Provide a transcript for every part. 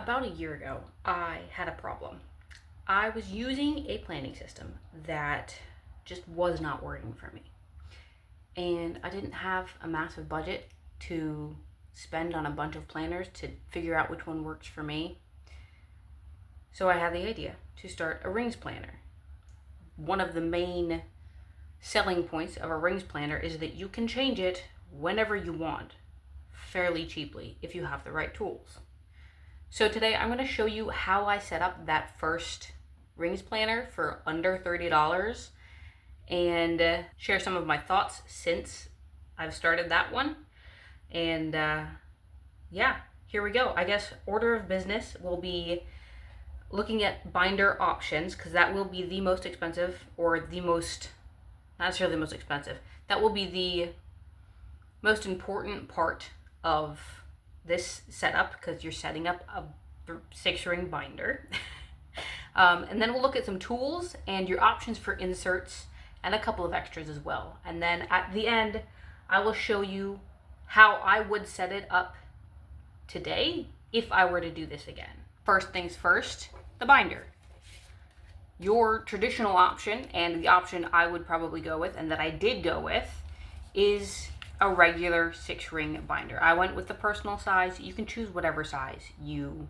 About a year ago, I had a problem. I was using a planning system that just was not working for me. And I didn't have a massive budget to spend on a bunch of planners to figure out which one works for me. So I had the idea to start a rings planner. One of the main selling points of a rings planner is that you can change it whenever you want, fairly cheaply, if you have the right tools. So today I'm going to show you how I set up that first rings planner for under $30 and share some of my thoughts since I've started that one. And yeah, here we go. I guess order of business will be looking at binder options, because that will be the most expensive, or the most, not necessarily the most expensive, that will be the most important part of this setup, because you're setting up a 6-ring binder. And then we'll look at some tools and your options for inserts and a couple of extras as well. And then at the end, I will show you how I would set it up today if I were to do this again. First things first, the binder. Your traditional option, and the option I would probably go with, and that I did go with, is a regular 6-ring binder. I went with the personal size. You can choose whatever size you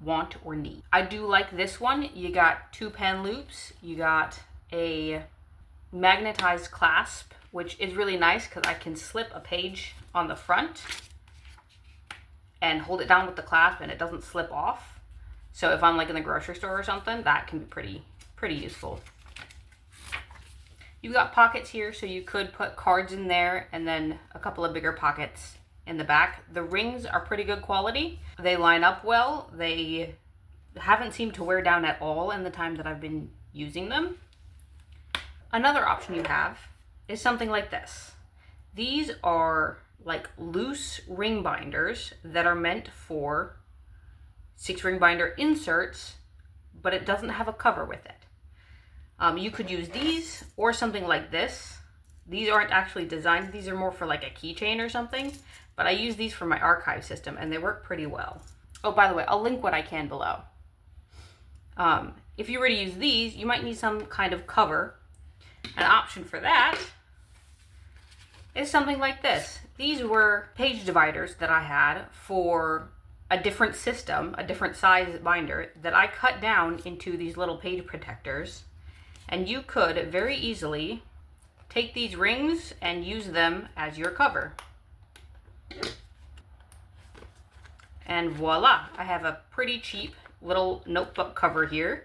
want or need. I do like this one. You got 2 pen loops. You got a magnetized clasp, which is really nice because I can slip a page on the front and hold it down with the clasp and it doesn't slip off. So if I'm like in the grocery store or something, that can be pretty useful. You've got pockets here, so you could put cards in there and then a couple of bigger pockets in the back. The rings are pretty good quality. They line up well. They haven't seemed to wear down at all in the time that I've been using them. Another option you have is something like this. These are like loose ring binders that are meant for 6-ring binder inserts, but it doesn't have a cover with it. You could use these or something like this. These aren't actually designed. These are more for like a keychain or something, but I use these for my archive system and they work pretty well. Oh, by the way, I'll link what I can below. If you were to use these, you might need some kind of cover. An option for that is something like this. These were page dividers that I had for a different system, a different size binder, that I cut down into these little page protectors. And you could very easily take these rings and use them as your cover. And voila, I have a pretty cheap little notebook cover here.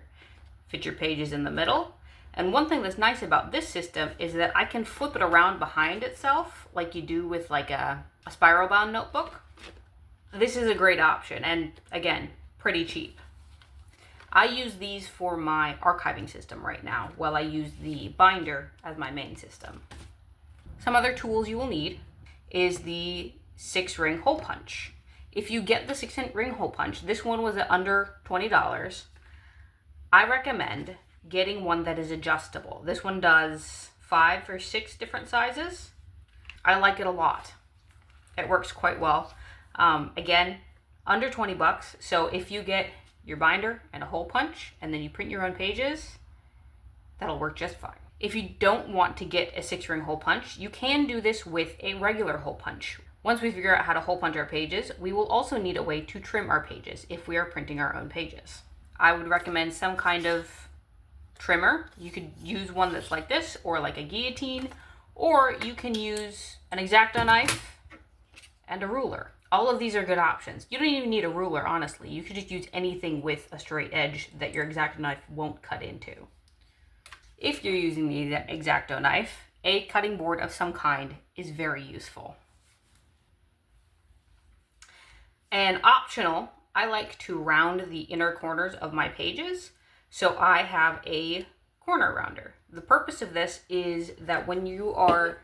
Fit your pages in the middle. And one thing that's nice about this system is that I can flip it around behind itself like you do with like a spiral bound notebook. This is a great option, and again, pretty cheap. I use these for my archiving system right now, while I use the binder as my main system. Some other tools you will need is the 6-ring hole punch. If you get the 6-ring hole punch, this one was at under $20. I recommend getting one that is adjustable. This one does 5 or 6 different sizes. I like it a lot. It works quite well. Again, under 20 bucks. So if you get your binder and a hole punch and then you print your own pages, that'll work just fine. If you don't want to get a 6-ring hole punch, you can do this with a regular hole punch. Once we figure out how to hole punch our pages, we will also need a way to trim our pages if we are printing our own pages. I would recommend some kind of trimmer. You could use one that's like this, or like a guillotine, or you can use an X-Acto knife and a ruler. All of these are good options. You don't even need a ruler, honestly. You could just use anything with a straight edge that your X-Acto knife won't cut into. If you're using the X-Acto knife, a cutting board of some kind is very useful. And optional, I like to round the inner corners of my pages, so I have a corner rounder. The purpose of this is that when you are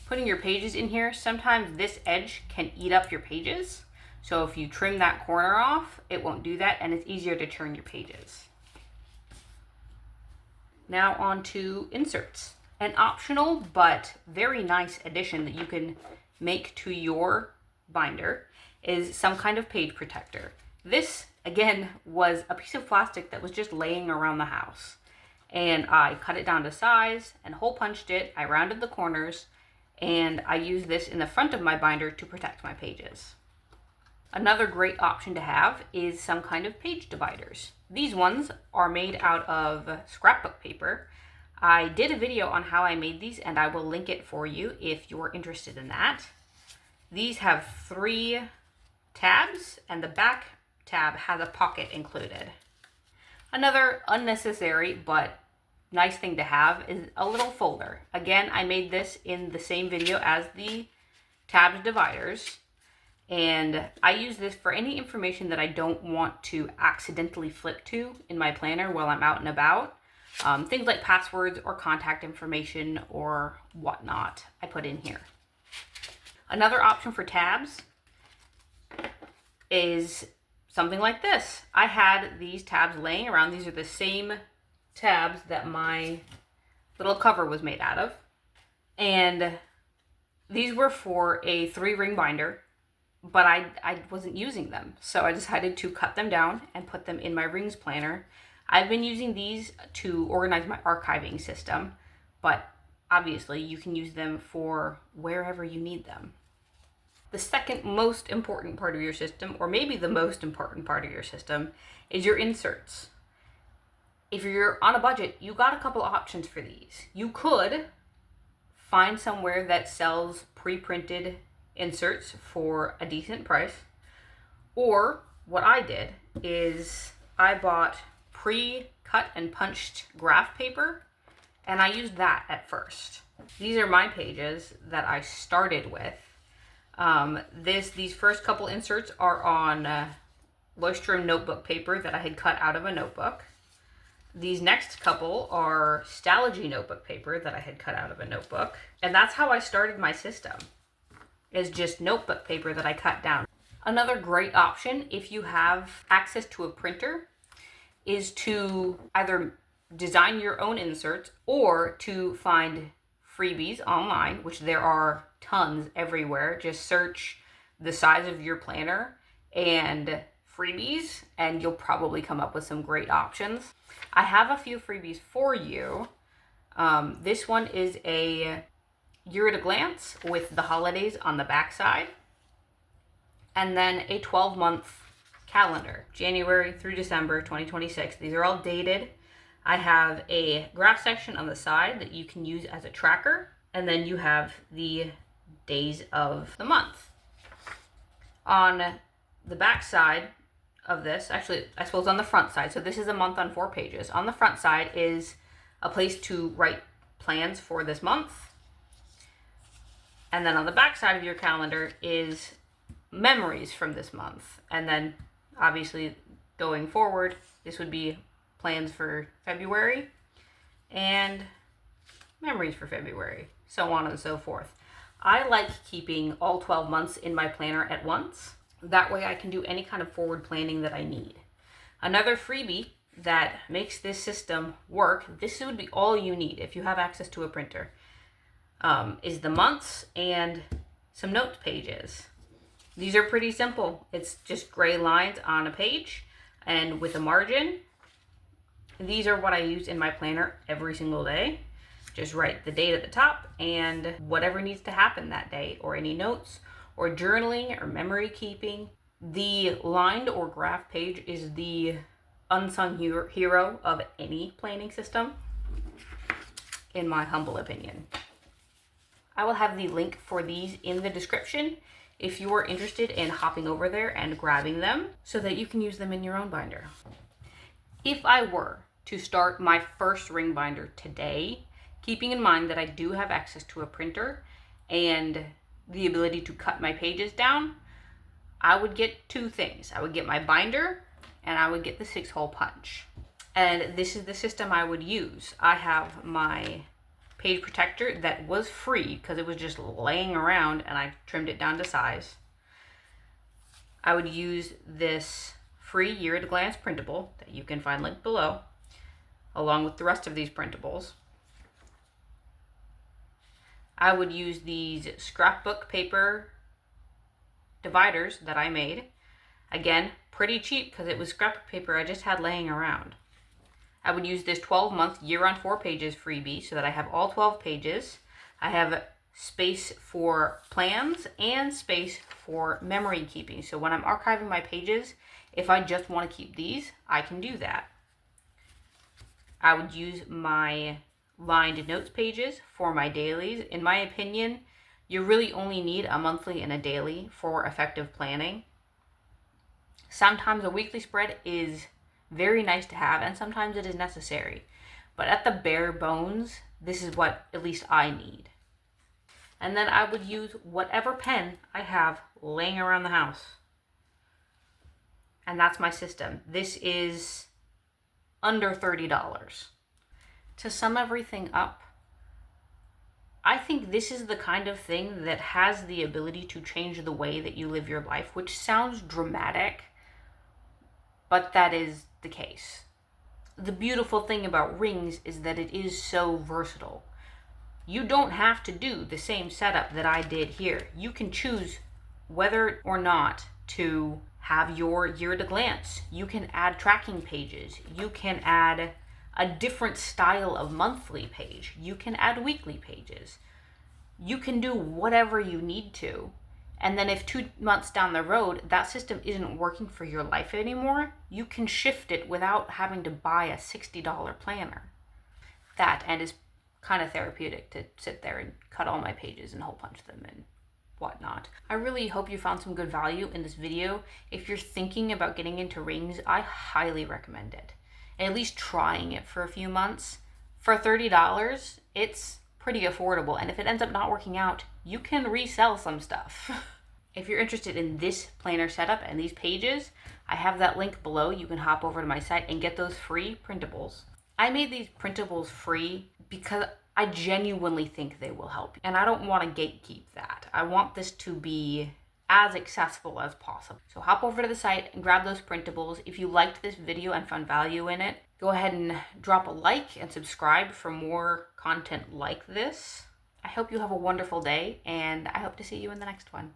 putting your pages in here, sometimes this edge can eat up your pages. So if you trim that corner off, it won't do that, and it's easier to turn your pages. Now on to inserts. An optional but very nice addition that you can make to your binder is some kind of page protector. This, again, was a piece of plastic that was just laying around the house. And I cut it down to size and hole punched it. I rounded the corners, and I used this in the front of my binder to protect my pages. Another great option to have is some kind of page dividers. These ones are made out of scrapbook paper. I did a video on how I made these, and I will link it for you if you're interested in that. These have 3 tabs, and the back tab has a pocket included. Another unnecessary but nice thing to have is a little folder. Again, I made this in the same video as the tabs dividers, and I use this for any information that I don't want to accidentally flip to in my planner while I'm out and about. Things like passwords or contact information or whatnot I put in here. Another option for tabs is something like this. I had these tabs laying around. These are the same tabs that my little cover was made out of. And these were for a 3-ring binder, but I wasn't using them. So I decided to cut them down and put them in my rings planner. I've been using these to organize my archiving system, but obviously you can use them for wherever you need them. The second most important part of your system, or maybe the most important part of your system, is your inserts. If you're on a budget, you got a couple options for these. You could find somewhere that sells pre-printed inserts for a decent price, or what I did is I bought pre-cut and punched graph paper, and I used that at first. These are my pages that I started with. These first couple inserts are on Leuchtturm notebook paper that I had cut out of a notebook. These next couple are Stalogy notebook paper that I had cut out of a notebook. And that's how I started my system, is just notebook paper that I cut down. Another great option, if you have access to a printer, is to either design your own inserts or to find freebies online, which there are tons everywhere. Just search the size of your planner and freebies, and you'll probably come up with some great options. I have a few freebies for you. This one is a year at a glance with the holidays on the back side, and then a 12-month calendar, January through December 2026. These are all dated. I have a graph section on the side that you can use as a tracker, and then you have the days of the month. On the back side of this, actually, I suppose on the front side, so this is a month on 4 pages. On the front side is a place to write plans for this month. And then on the back side of your calendar is memories from this month. And then obviously going forward, this would be plans for February and memories for February, so on and so forth. I like keeping all 12 months in my planner at once. That way I can do any kind of forward planning that I need. Another freebie that makes this system work, this would be all you need if you have access to a printer, is the months and some notes pages. These are pretty simple. It's just gray lines on a page and with a margin. These are what I use in my planner every single day. Just write the date at the top and whatever needs to happen that day, or any notes or journaling or memory keeping. The lined or graph page is the unsung hero of any planning system, in my humble opinion. I will have the link for these in the description if you are interested in hopping over there and grabbing them so that you can use them in your own binder. If I were to start my first ring binder today, keeping in mind that I do have access to a printer and the ability to cut my pages down, I would get 2 things. I would get my binder and I would get the 6-hole punch. And this is the system I would use. I have my page protector that was free because it was just laying around and I trimmed it down to size. I would use this free year at a glance printable that you can find linked below, along with the rest of these printables. I would use these scrapbook paper dividers that I made. Again, pretty cheap because it was scrap paper I just had laying around. I would use this 12-month year on 4 pages freebie so that I have all 12 pages. I have space for plans and space for memory keeping. So when I'm archiving my pages, if I just want to keep these, I can do that. I would use my lined notes pages for my dailies. In my opinion, you really only need a monthly and a daily for effective planning. Sometimes a weekly spread is very nice to have, and sometimes it is necessary. But at the bare bones, this is what at least I need. And then I would use whatever pen I have laying around the house. And that's my system. This is under $30. To sum everything up, I think this is the kind of thing that has the ability to change the way that you live your life, which sounds dramatic, but that is the case. The beautiful thing about rings is that it is so versatile. You don't have to do the same setup that I did here. You can choose whether or not to have your year at a glance. You can add tracking pages. You can add a different style of monthly page. You can add weekly pages. You can do whatever you need to. And then if 2 months down the road, that system isn't working for your life anymore, you can shift it without having to buy a $60 planner. That, and it's kind of therapeutic to sit there and cut all my pages and hole punch them and whatnot. I really hope you found some good value in this video. If you're thinking about getting into rings, I highly recommend it. At least trying it for a few months. For $30, it's pretty affordable. And if it ends up not working out, you can resell some stuff. If you're interested in this planner setup and these pages, I have that link below. You can hop over to my site and get those free printables. I made these printables free because I genuinely think they will help you. And I don't want to gatekeep that. I want this to be as accessible as possible. So hop over to the site and grab those printables. If you liked this video and found value in it, go ahead and drop a like and subscribe for more content like this. I hope you have a wonderful day, and I hope to see you in the next one.